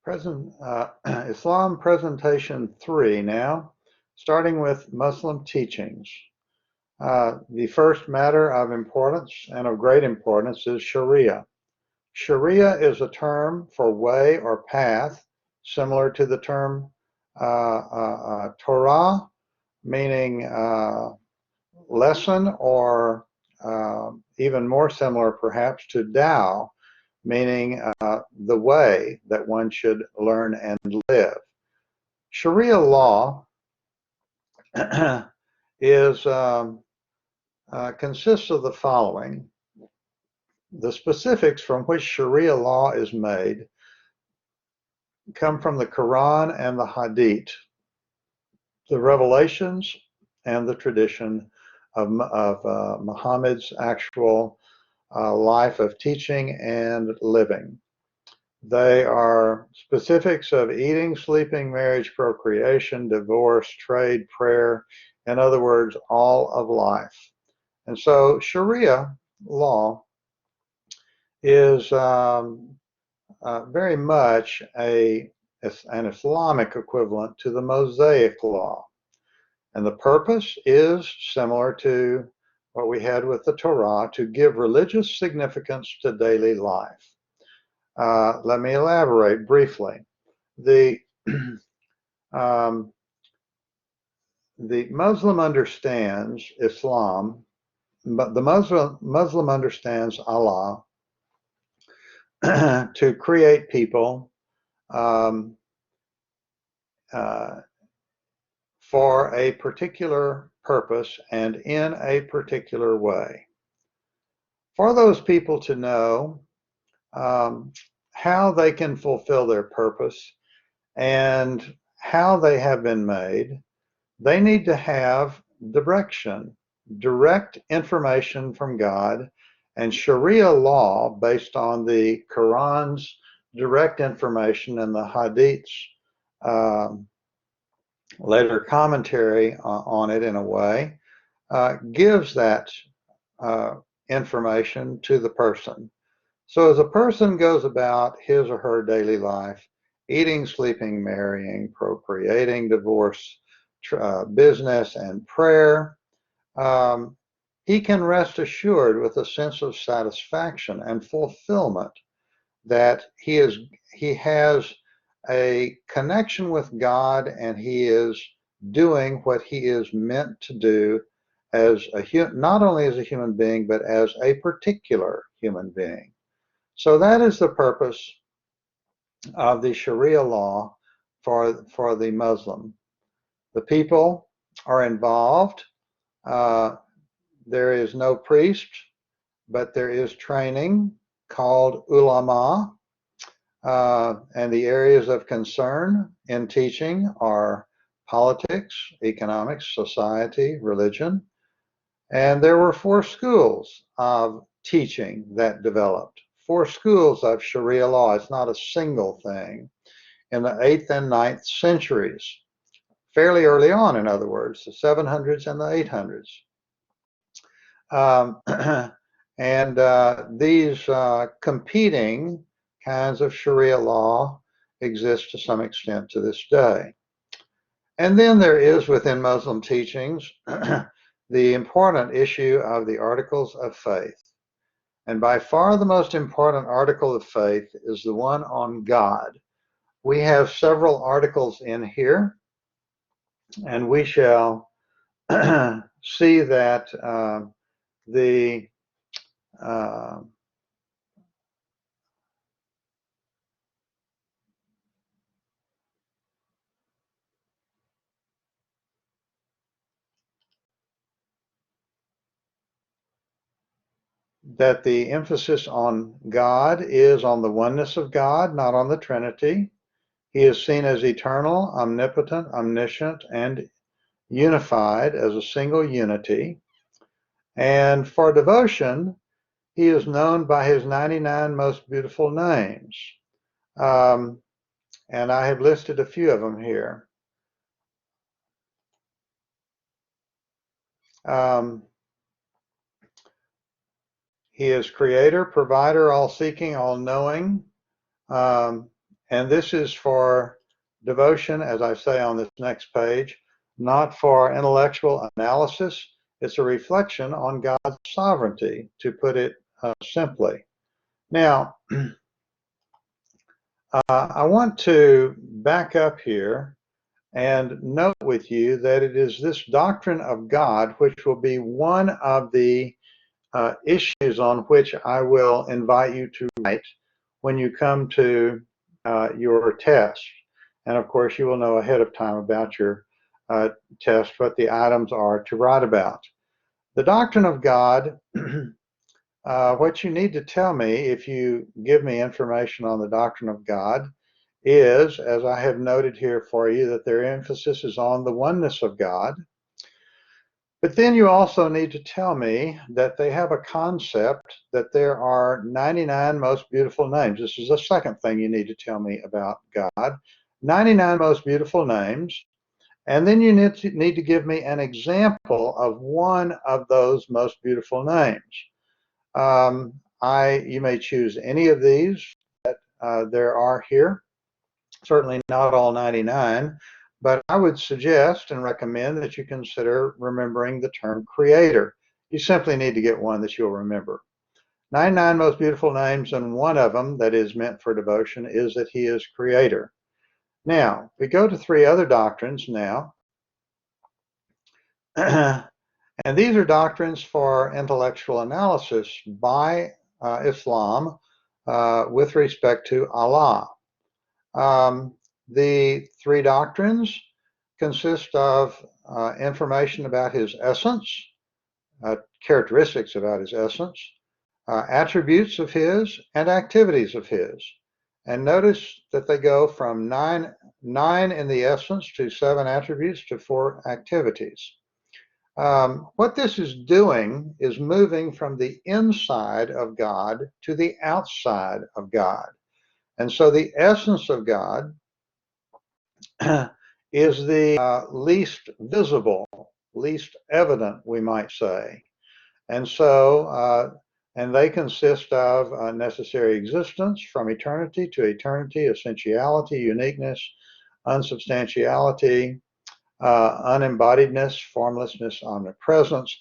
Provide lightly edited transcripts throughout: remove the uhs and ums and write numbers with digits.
Islam Presentation 3 now, starting with Muslim teachings. The first matter of importance and of great importance is Sharia. Sharia is a term for way or path, similar to the term Torah, meaning lesson, or even more similar perhaps to Tao, meaning the way that one should learn and live. Sharia law consists of the following. The specifics from which Sharia law is made come from the Quran and the Hadith, the revelations and the tradition of Muhammad's actual life of teaching and living. They are specifics of eating, sleeping, marriage, procreation, divorce, trade, prayer, in other words, all of life. And so Sharia law is very much an Islamic equivalent to the Mosaic law. And the purpose is similar to what we had with the Torah, to give religious significance to daily life. Let me elaborate briefly. The Muslim understands Islam, but the Muslim understands Allah to create people for a particular purpose and in a particular way. For those people to know how they can fulfill their purpose and how they have been made, they need to have direction, direct information from God, and Sharia law based on the Quran's direct information and the Hadith's later commentary on it in a way, gives that information to the person. So as a person goes about his or her daily life, eating, sleeping, marrying, procreating, divorce, business, and prayer, he can rest assured with a sense of satisfaction and fulfillment that he has a connection with God, and he is doing what he is meant to do as not only as a human being, but as a particular human being. So that is the purpose of the Sharia law for the Muslim. The people are involved. There is no priest, but there is training called ulama, and the areas of concern in teaching are politics, economics, society, religion. And there were 4 schools of teaching that developed. 4 schools of Sharia law. It's not a single thing. In the 8th and 9th centuries, fairly early on, in other words, the 700s and the 800s. These competing kinds of Sharia law exist to some extent to this day. And then there is within Muslim teachings the important issue of the articles of faith. And by far the most important article of faith is the one on God. We have several articles in here, and we shall see that that the emphasis on God is on the oneness of God, not on the Trinity. He is seen as eternal, omnipotent, omniscient, and unified as a single unity. And for devotion, he is known by his 99 most beautiful names. And I have listed a few of them here. He is creator, provider, all-seeking, all-knowing, And this is for devotion, as I say on this next page, not for intellectual analysis. It's a reflection on God's sovereignty, to put it simply. Now, I want to back up here and note with you that it is this doctrine of God which will be one of the issues on which I will invite you to write when you come to your test. And of course, you will know ahead of time about your test what the items are to write about. The doctrine of God, what you need to tell me if you give me information on the doctrine of God is, as I have noted here for you, that their emphasis is on the oneness of God. But then you also need to tell me that they have a concept that there are 99 most beautiful names. This is the second thing you need to tell me about God. 99 most beautiful names. And then you need to give me an example of one of those most beautiful names. You may choose any of these that there are here. Certainly not all 99. But I would suggest and recommend that you consider remembering the term creator. You simply need to get one that you'll remember. 99 most beautiful names, and one of them that is meant for devotion is that he is creator. Now, we go to three other doctrines now. And these are doctrines for intellectual analysis by Islam with respect to Allah. The three doctrines consist of information about his essence, characteristics about his essence, attributes of his, and activities of his. And notice that they go from nine in the essence to 7 attributes to 4 activities. What this is doing is moving from the inside of God to the outside of God. And so the essence of God is the least visible, least evident, we might say. And so, and they consist of necessary existence from eternity to eternity, essentiality, uniqueness, unsubstantiality, unembodiedness, formlessness, omnipresence.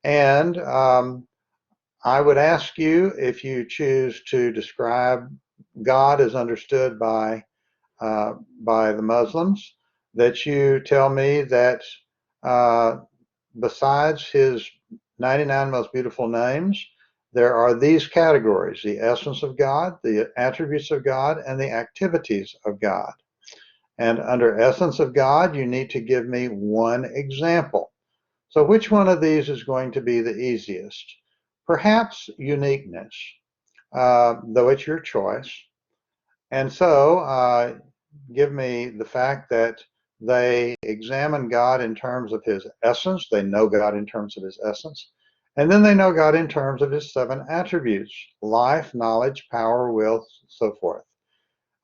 And I would ask you, if you choose to describe God as understood by the Muslims, that you tell me that besides his 99 most beautiful names, there are these categories: the essence of God, the attributes of God, and the activities of God. And under essence of God, you need to give me one example. So which one of these is going to be the easiest? Perhaps uniqueness, though it's your choice. And so give me the fact that they examine God in terms of his essence. They know God in terms of his essence. And then they know God in terms of his 7 attributes: life, knowledge, power, will, so forth.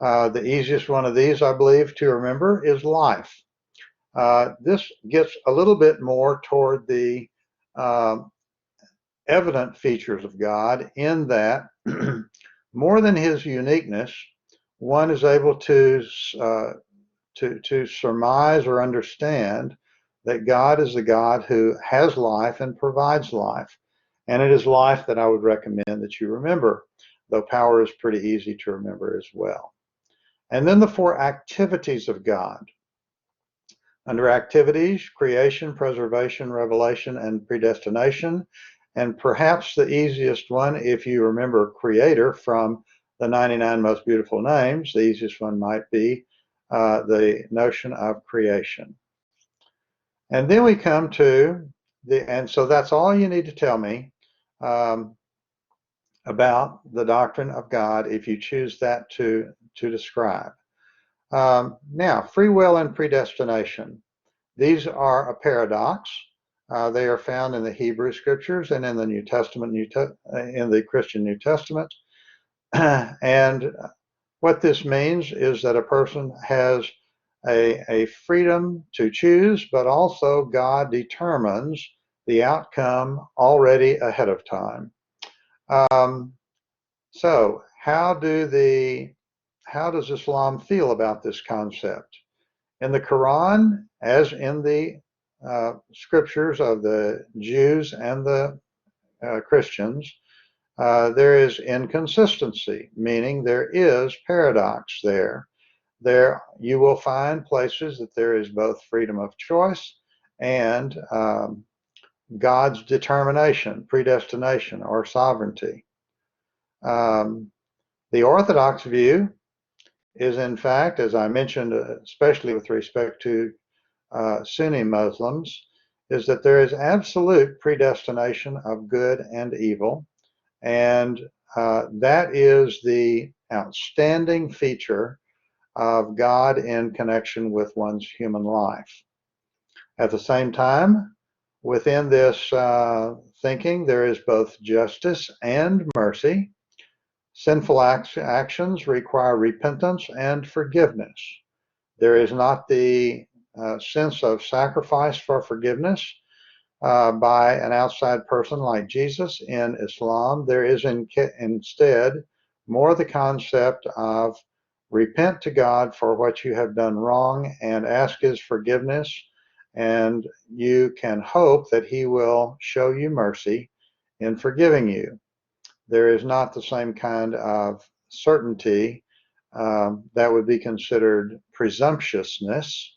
The easiest one of these, I believe, to remember is life. This gets a little bit more toward the evident features of God, in that more than his uniqueness, one is able to surmise or understand that God is the God who has life and provides life. And it is life that I would recommend that you remember, though power is pretty easy to remember as well. And then the 4 activities of God. Under activities, creation, preservation, revelation, and predestination. And perhaps the easiest one, if you remember creator from the 99 most beautiful names, the easiest one might be the notion of creation. And then we come to and so that's all you need to tell me about the doctrine of God, if you choose that to describe. Now, free will and predestination. These are a paradox. They are found in the Hebrew scriptures and in the New Testament, in the Christian New Testament. And what this means is that a person has a freedom to choose, but also God determines the outcome already ahead of time. So how do how does Islam feel about this concept? In the Quran, as in the scriptures of the Jews and the Christians, there is inconsistency, meaning there is paradox there. There you will find places that there is both freedom of choice and God's determination, predestination, or sovereignty. Um, the Orthodox view is, in fact, as I mentioned, especially with respect to Sunni Muslims, is that there is absolute predestination of good and evil, and that is the outstanding feature of God in connection with one's human life. At the same time, within this thinking, there is both justice and mercy. Sinful actions require repentance and forgiveness. There is not the sense of sacrifice for forgiveness by an outside person like Jesus in Islam. There is instead more the concept of repent to God for what you have done wrong and ask His forgiveness, and you can hope that He will show you mercy in forgiving you. There is not the same kind of certainty that would be considered presumptuousness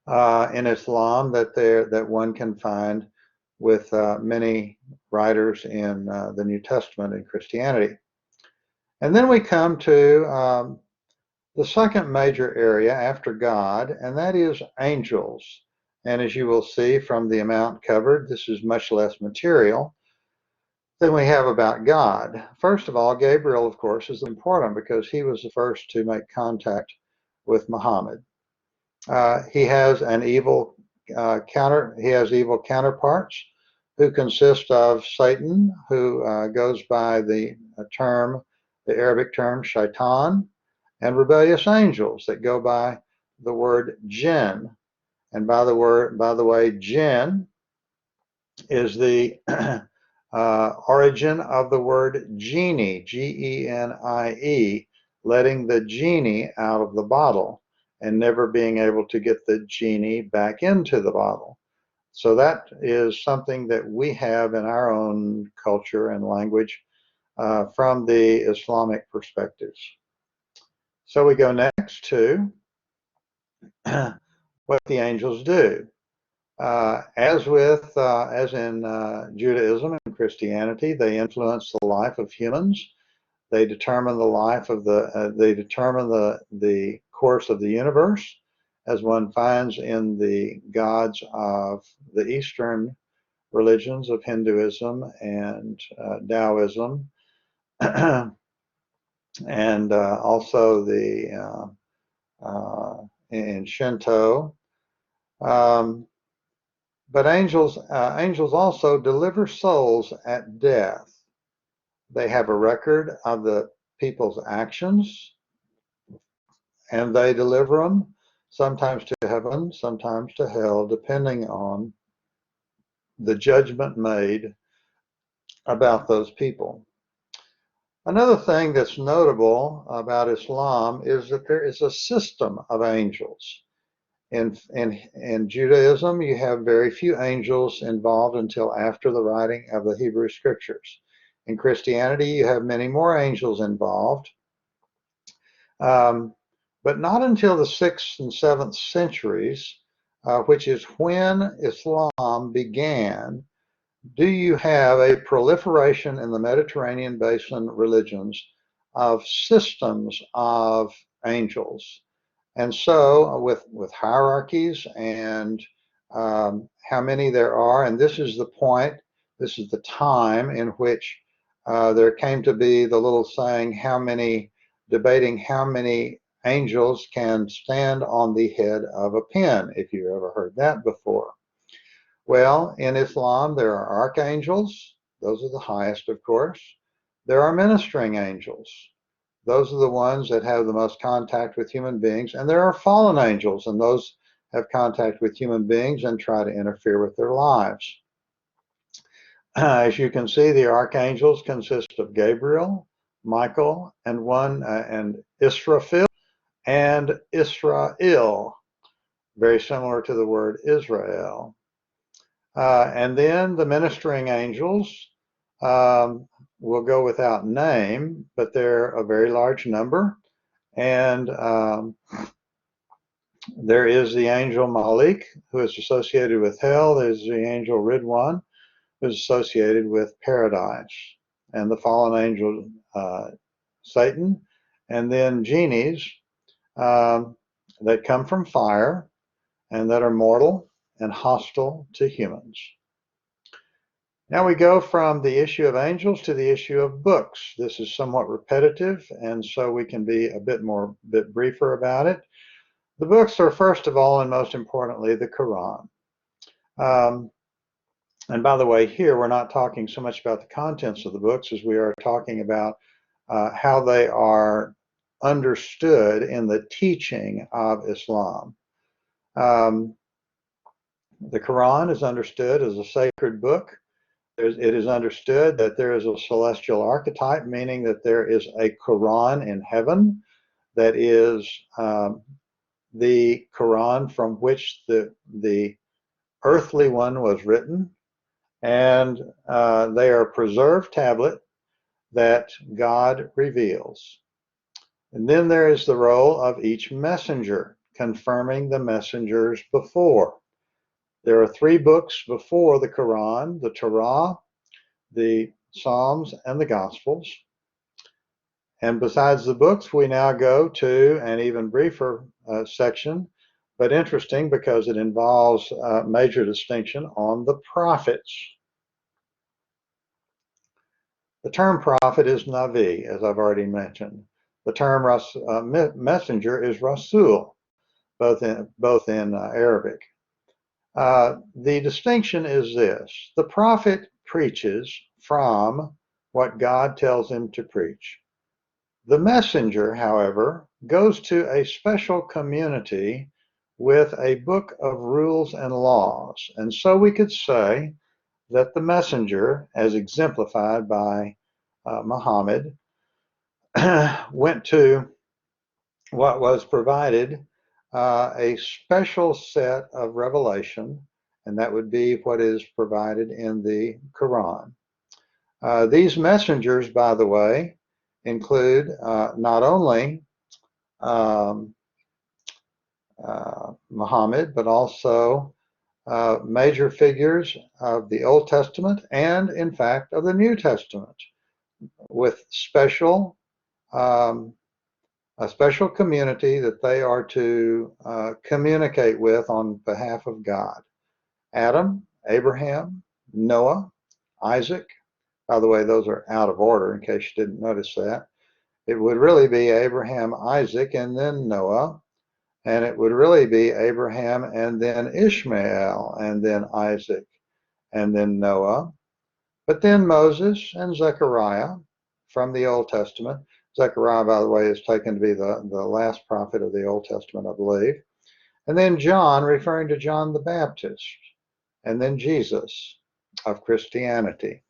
in Islam that one can find with many writers in the New Testament in Christianity. And then we come to the second major area after God, and that is angels. And as you will see from the amount covered, this is much less material than we have about God. First of all, Gabriel, of course, is important because he was the first to make contact with Muhammad. He has evil counterparts who consist of Satan, who goes by the Arabic term shaitan, and rebellious angels that go by the word jinn. And by the way, jinn is the origin of the word genie, Genie, letting the genie out of the bottle and never being able to get the genie back into the bottle. So that is something that we have in our own culture and language from the Islamic perspectives. So we go next to what the angels do. As in Judaism and Christianity, they influence the life of humans. They determine the course of the universe, as one finds in the gods of the Eastern religions of Hinduism and Taoism, and also in Shinto. But angels also deliver souls at death. They have a record of the people's actions, and they deliver them sometimes to heaven, sometimes to hell, depending on the judgment made about those people. Another thing that's notable about Islam is that there is a system of angels. In Judaism, you have very few angels involved until after the writing of the Hebrew Scriptures. In Christianity, you have many more angels involved, but not until the 6th and 7th centuries, which is when Islam began, do you have a proliferation in the Mediterranean basin religions of systems of angels. And so with hierarchies and how many there are, and this is the point, this is the time in which there came to be the little saying, debating how many angels can stand on the head of a pin, if you ever heard that before. Well, in Islam, there are archangels. Those are the highest, of course. There are ministering angels. Those are the ones that have the most contact with human beings. And there are fallen angels, and those have contact with human beings and try to interfere with their lives. As you can see, the archangels consist of Gabriel, Michael, and one and Israfil and Israel, very similar to the word Israel. And then the ministering angels will go without name, but they're a very large number. And there is the angel Malik, who is associated with hell. There's the angel Ridwan, who is associated with paradise. And the fallen angel Satan. And then genies that come from fire and that are mortal and hostile to humans. Now we go from the issue of angels to the issue of books. This is somewhat repetitive, and so we can be a bit briefer about it. The books are, first of all, and most importantly, the Quran. And by the way, here we're not talking so much about the contents of the books as we are talking about how they are understood in the teaching of Islam. The Quran is understood as a sacred book. It is understood that there is a celestial archetype, meaning that there is a Quran in heaven that is the Quran from which the earthly one was written, and they are a preserved tablet that God reveals. And then there is the role of each messenger, confirming the messengers before. There are 3 books before the Quran: the Torah, the Psalms, and the Gospels. And besides the books, we now go to an even briefer section, but interesting because it involves major distinction on the prophets. The term prophet is Navi, as I've already mentioned. The term messenger is Rasul, both in Arabic. The distinction is this: the prophet preaches from what God tells him to preach. The messenger, however, goes to a special community with a book of rules and laws. And so we could say that the messenger, as exemplified by Muhammad, went to what was provided a special set of revelation, and that would be what is provided in the Quran. These messengers, by the way, include not only Muhammad, but also major figures of the Old Testament and, in fact, of the New Testament, with a special community that they are to communicate with on behalf of God. Adam, Abraham, Noah, Isaac. By the way, those are out of order in case you didn't notice that. It would really be Abraham, Isaac, and then Noah. And it would really be Abraham and then Ishmael and then Isaac and then Noah. But then Moses and Zechariah from the Old Testament. Zechariah, by the way, is taken to be the last prophet of the Old Testament, I believe. And then John, referring to John the Baptist. And then Jesus of Christianity.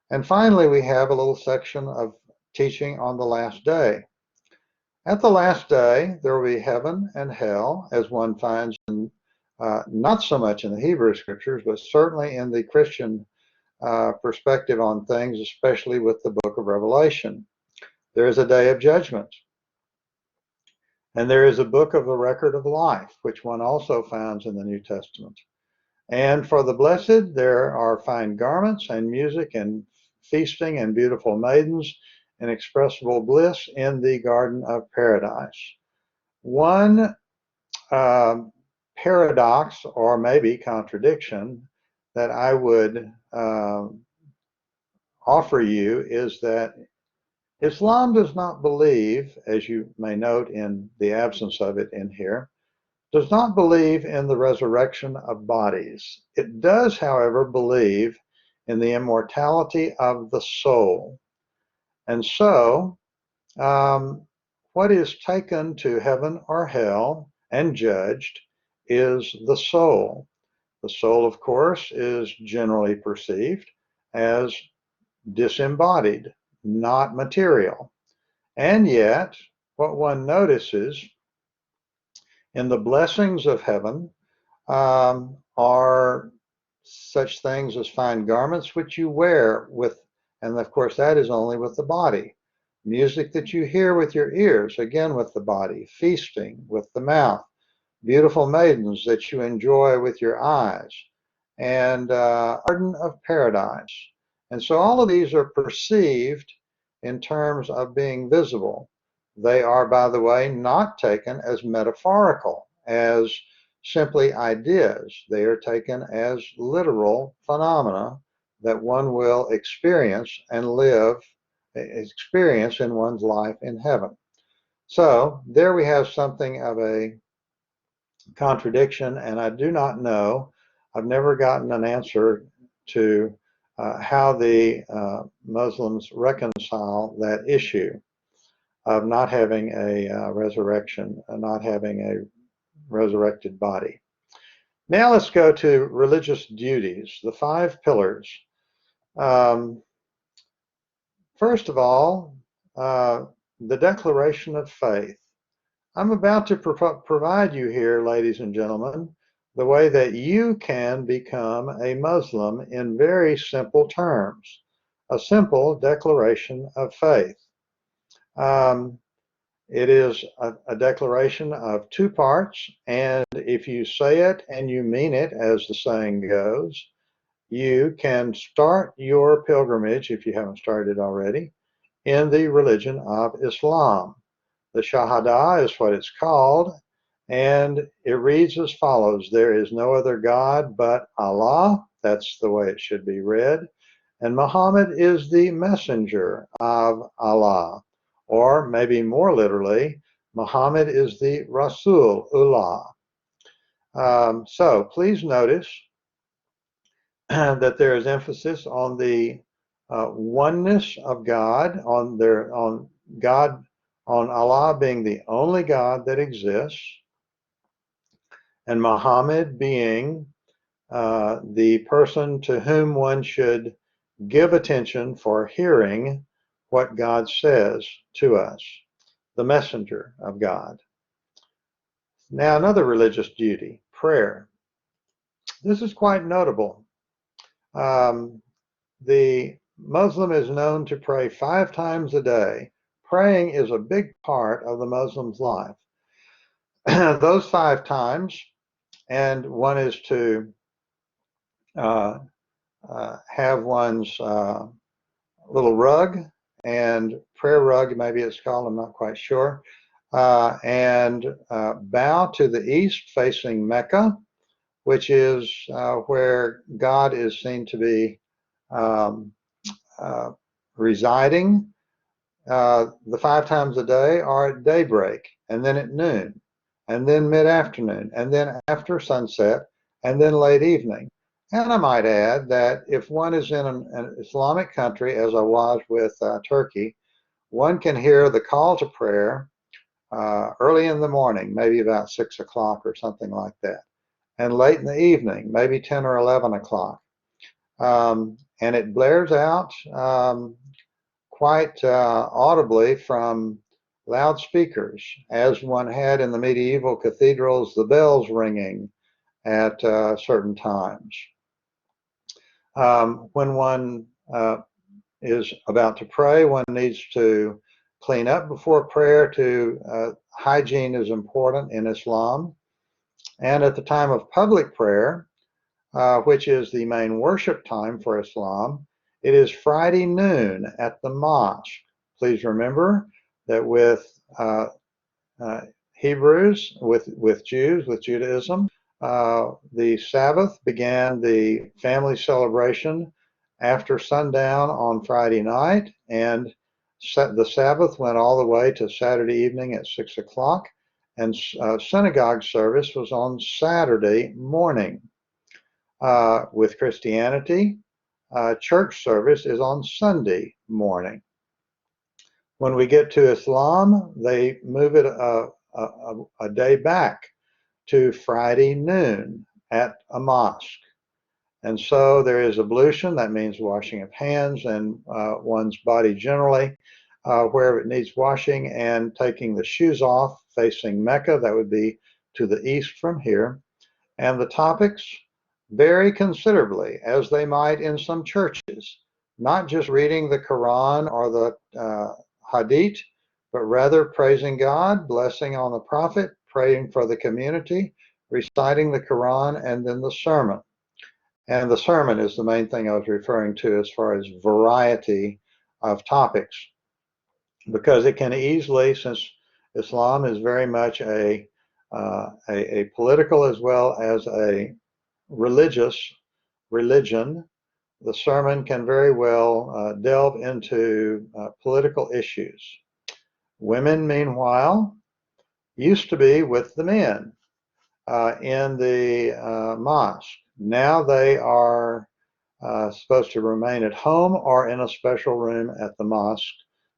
And finally, we have a little section of teaching on the last day. At the last day, there will be heaven and hell, as one finds in, not so much in the Hebrew scriptures, but certainly in the Christian perspective on things, especially with the book of Revelation. There is a day of judgment. And there is a book of the record of life, which one also finds in the New Testament. And for the blessed, there are fine garments and music and feasting and beautiful maidens, inexpressible bliss in the garden of paradise. One paradox, or maybe contradiction, that I would offer you is that Islam does not believe, as you may note in the absence of it in here, does not believe in the resurrection of bodies. It does, however, believe in the immortality of the soul. And so, what is taken to heaven or hell and judged is the soul. The soul, of course, is generally perceived as disembodied, not material. And yet, what one notices in the blessings of heaven are such things as fine garments which you wear with, and of course that is only with the body. Music that you hear with your ears, again with the body. Feasting with the mouth. Beautiful maidens that you enjoy with your eyes. And garden of paradise. And so all of these are perceived in terms of being visible. They are, by the way, not taken as metaphorical, as simply ideas. They are taken as literal phenomena that one will experience and experience in one's life in heaven. So there we have something of a contradiction, and I do not know, I've never gotten an answer to how the Muslims reconcile that issue of not having a resurrection, not having a resurrected body. Now let's go to religious duties, the 5 pillars. Um, First of all, the declaration of faith. I'm about to provide you here, ladies and gentlemen, the way that you can become a Muslim in very simple terms. A simple declaration of faith. It is a declaration of 2 parts, and if you say it and you mean it, as the saying goes, you can start your pilgrimage, if you haven't started already, in the religion of Islam. The Shahada is what it's called, and it reads as follows: there is no other God but Allah. That's the way it should be read. And Muhammad is the messenger of Allah. Or maybe more literally, Muhammad is the Rasulullah. So please notice that there is emphasis on the oneness of God, on God, on Allah being the only God that exists, and Muhammad being the person to whom one should give attention for hearing what God says to us, the messenger of God. Now, another religious duty, prayer. This is quite notable. The Muslim is known to pray 5 times a day. Praying is a big part of the Muslim's life. Those 5 times, and one is to have one's little rug and prayer rug, maybe it's called, I'm not quite sure, and bow to the east facing Mecca, which is where God is seen to be residing. The 5 times a day are at daybreak, and then at noon, and then mid-afternoon, and then after sunset, and then late evening. And I might add that if one is in an Islamic country, as I was with Turkey, one can hear the call to prayer early in the morning, maybe about 6 o'clock or something like that, and late in the evening, maybe 10 or 11 o'clock. And it blares out quite audibly from loudspeakers, as one had in the medieval cathedrals, the bells ringing at certain times. When one is about to pray, one needs to clean up before prayer. Hygiene is important in Islam. And at the time of public prayer, which is the main worship time for Islam, it is Friday noon at the mosque. Please remember that with Hebrews, with Jews, with Judaism, the Sabbath began the family celebration after sundown on Friday night, and the Sabbath went all the way to Saturday evening at 6 o'clock, and synagogue service was on Saturday morning. With Christianity, church service is on Sunday morning. When we get to Islam, they move it a day back to Friday noon at a mosque. And so there is ablution, that means washing of hands and one's body generally, wherever it needs washing, and taking the shoes off, facing Mecca, that would be to the east from here. And the topics vary considerably, as they might in some churches, not just reading the Quran or the Hadith, but rather praising God, blessing on the Prophet, praying for the community, reciting the Quran, and then the sermon. And the sermon is the main thing I was referring to as far as variety of topics, because it can easily, since Islam is very much a political as well as a religious religion, the sermon can very well delve into political issues. Women, meanwhile, used to be with the men in the mosque. Now they are supposed to remain at home or in a special room at the mosque,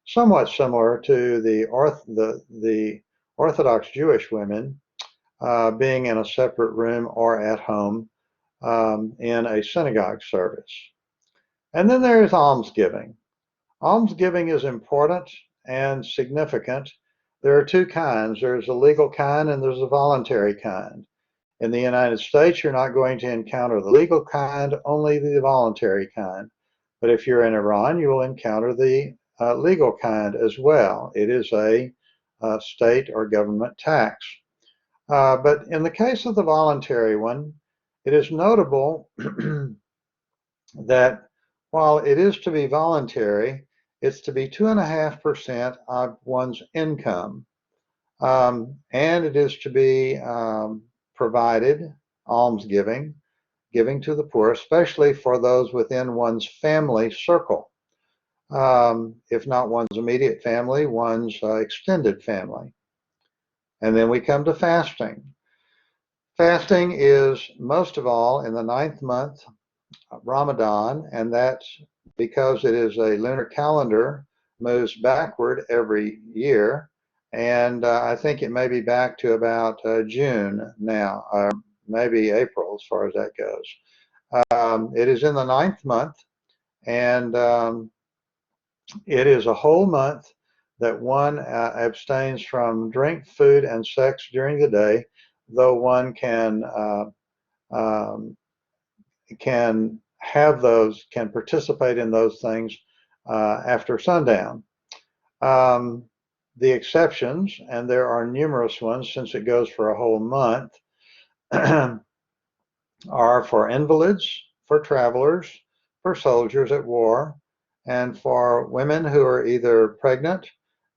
somewhat similar to the Orthodox Jewish women being in a separate room or at home in a synagogue service. And then there is almsgiving. Almsgiving is important and significant. There are two kinds. There's a legal kind and there's a voluntary kind. In the United States, you're not going to encounter the legal kind, only the voluntary kind. But if you're in Iran, you will encounter the legal kind as well. It is a state or government tax. But in the case of the voluntary one, it is notable that while it is to be voluntary, it's to be 2.5% of one's income. And it is to be provided, almsgiving, giving to the poor, especially for those within one's family circle. If not one's immediate family, one's extended family. And then we come to fasting. Fasting is most of all in the 9th month, Ramadan, and that's because it is a lunar calendar, moves backward every year. And I think it may be back to about June now, maybe April as far as that goes. It is in the 9th month, and it is a whole month that one abstains from drink, food, and sex during the day, though one can have those, can participate in those things after sundown. The exceptions, and there are numerous ones since it goes for a whole month, are for invalids, for travelers, for soldiers at war, and for women who are either pregnant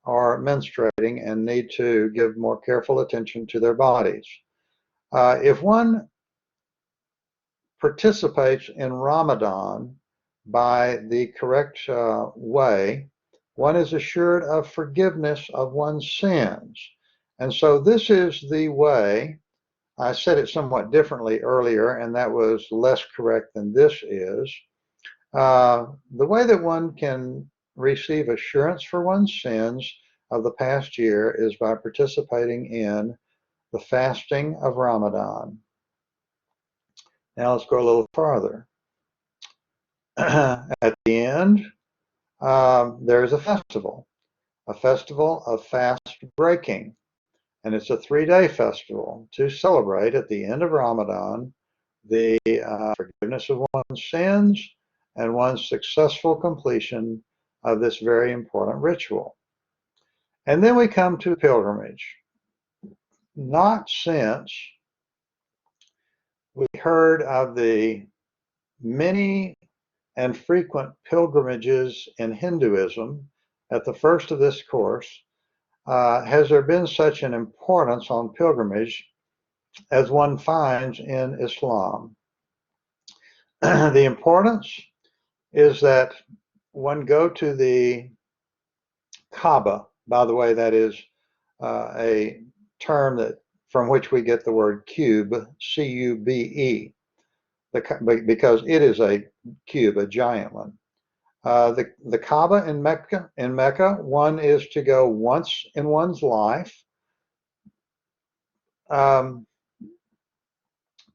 or menstruating and need to give more careful attention to their bodies. If one participates in Ramadan by the correct way, one is assured of forgiveness of one's sins. And so this is the way. I said it somewhat differently earlier, and that was less correct than this is. The way that one can receive assurance for one's sins of the past year is by participating in the fasting of Ramadan. Now let's go a little farther. At the end, there is a festival of fast breaking. And it's a 3-day festival to celebrate at the end of Ramadan the forgiveness of one's sins and one's successful completion of this very important ritual. And then we come to pilgrimage. Not since we heard of the many and frequent pilgrimages in Hinduism at the first of this course has there been such an importance on pilgrimage as one finds in Islam. The importance is that one go to the Kaaba. By the way, that is a term that from which we get the word cube, C-U-B-E, because it is a cube, a giant one. The Kaaba in Mecca, one is to go once in one's life,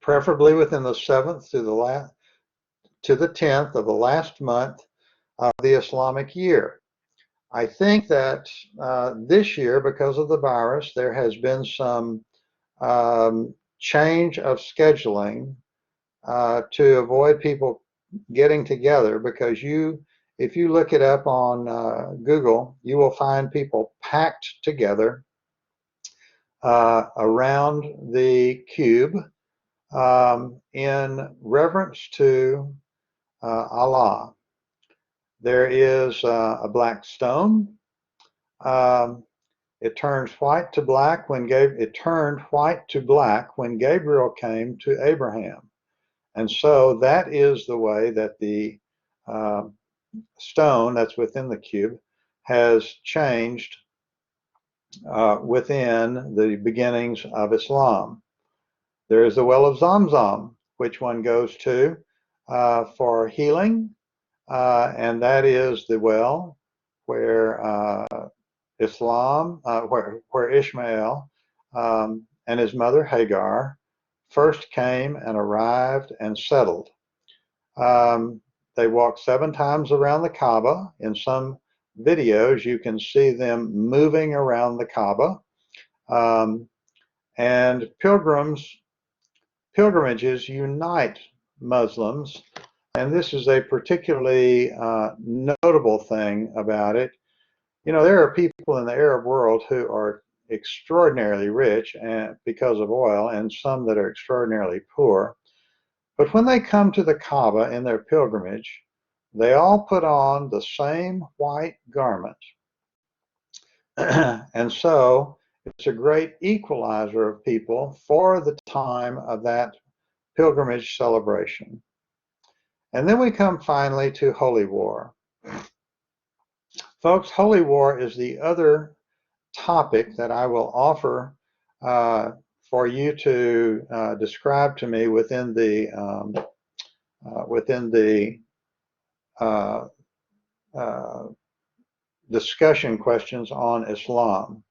preferably within the 7th to the to the 10th of the last month of the Islamic year. I think that this year, because of the virus, there has been some change of scheduling to avoid people getting together, because if you look it up on Google, you will find people packed together around the cube in reverence to Allah. There is a black stone. Um, it turns white to black when it turned white to black when Gabriel came to Abraham, and so that is the way that the uh, stone that's within the cube has changed within the beginnings of Islam. There is the well of Zamzam, which one goes to for healing, and that is the well where where Ishmael and his mother Hagar first came and arrived and settled. Um, they walked 7 times around the Kaaba. In some videos, you can see them moving around the Kaaba. And pilgrimages unite Muslims, and this is a particularly notable thing about it. You know, there are people in the Arab world who are extraordinarily rich and because of oil, and some that are extraordinarily poor. But when they come to the Kaaba in their pilgrimage, they all put on the same white garment. And so it's a great equalizer of people for the time of that pilgrimage celebration. And then we come finally to Holy War. Folks, Holy War is the other topic that I will offer for you to describe to me within the uh, uh, discussion questions on Islam.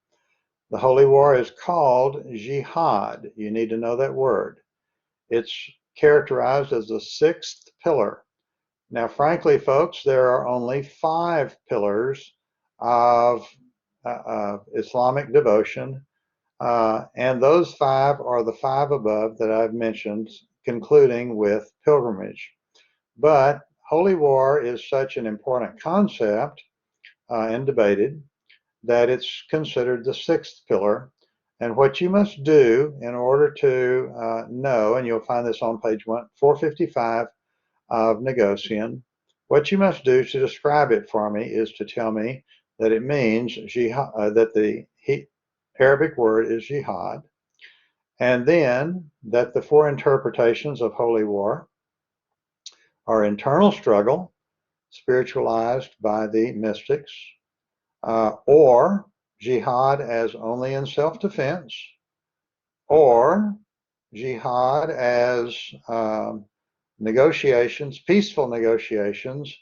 The Holy War is called jihad. You need to know that word. It's characterized as the 6th pillar. Now, frankly, folks, there are only 5 pillars of Islamic devotion, and those 5 are the 5 above that I've mentioned, concluding with pilgrimage. But holy war is such an important concept and debated that it's considered the 6th pillar. And what you must do in order to know, and you'll find this on page 455 of Negocian, what you must do to describe it for me is to tell me that it means jihad, that the Arabic word is jihad, and then that the 4 interpretations of holy war are internal struggle, spiritualized by the mystics, or jihad as only in self-defense, or jihad as negotiations, peaceful negotiations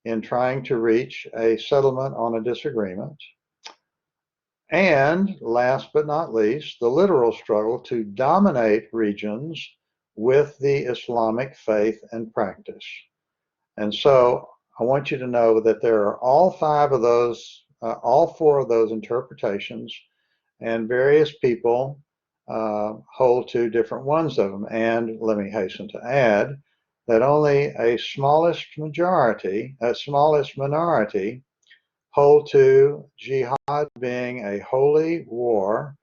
in trying to reach a settlement on a disagreement. And last but not least, the literal struggle to dominate regions with the Islamic faith and practice. And so I want you to know that there are all 4 of those interpretations, and various people hold to different ones of them. And let me hasten to add that only a smallest minority hold to jihad being a holy war,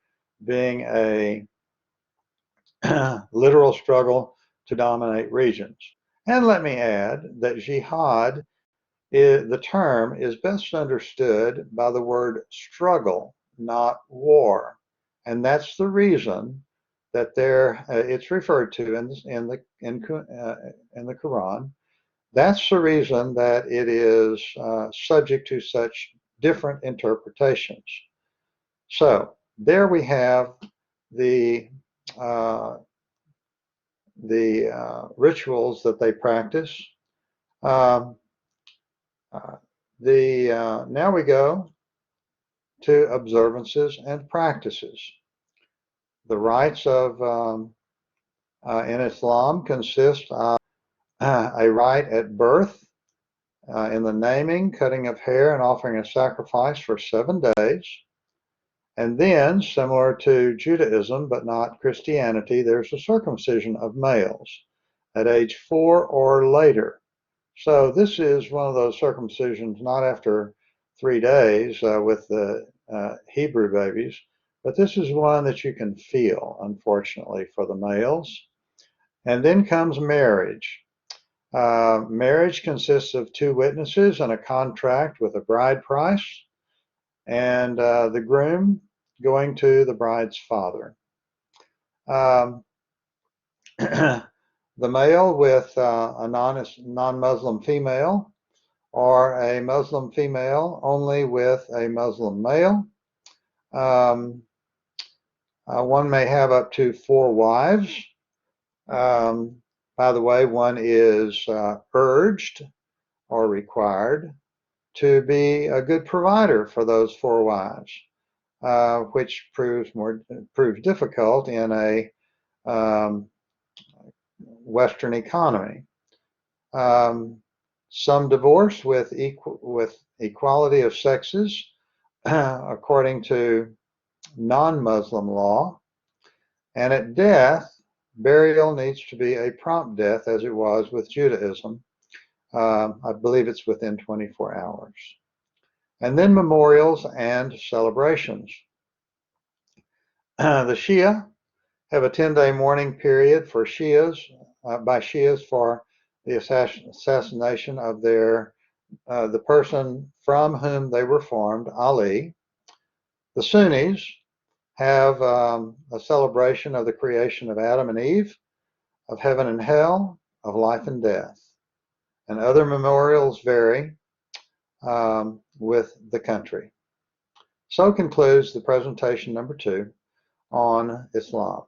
being a literal struggle to dominate regions. And let me add that jihad, the term is best understood by the word struggle, not war. And that's the reason that it's referred to in the Quran. That's the reason that it is subject to such different interpretations. So there we have the rituals that they practice. Um, now we go to observances and practices. The rites of in Islam consist of a rite at birth, in the naming, cutting of hair, and offering a sacrifice for 7 days. And then, similar to Judaism but not Christianity, there's a circumcision of males at age 4 or later. So this is one of those circumcisions not after 3 days with the Hebrew babies, but this is one that you can feel, unfortunately, for the males. And then comes marriage. Marriage consists of 2 witnesses and a contract with a bride price, and the groom going to the bride's father. Um, the male with a non-Muslim female, or a Muslim female only with a Muslim male. One may have up to 4 wives. By the way, one is urged or required to be a good provider for those 4 wives, which proves difficult in a Western economy. Some divorce with equality of sexes, according to non-Muslim law, and at death, burial needs to be a prompt death, as it was with Judaism. I believe it's within 24 hours. And then memorials and celebrations. The Shia have a 10-day mourning period for Shias, by Shias for the assassination of the person from whom they were formed, Ali. The Sunnis have a celebration of the creation of Adam and Eve, of heaven and hell, of life and death. And other memorials vary with the country. So concludes the presentation number 2 on Islam.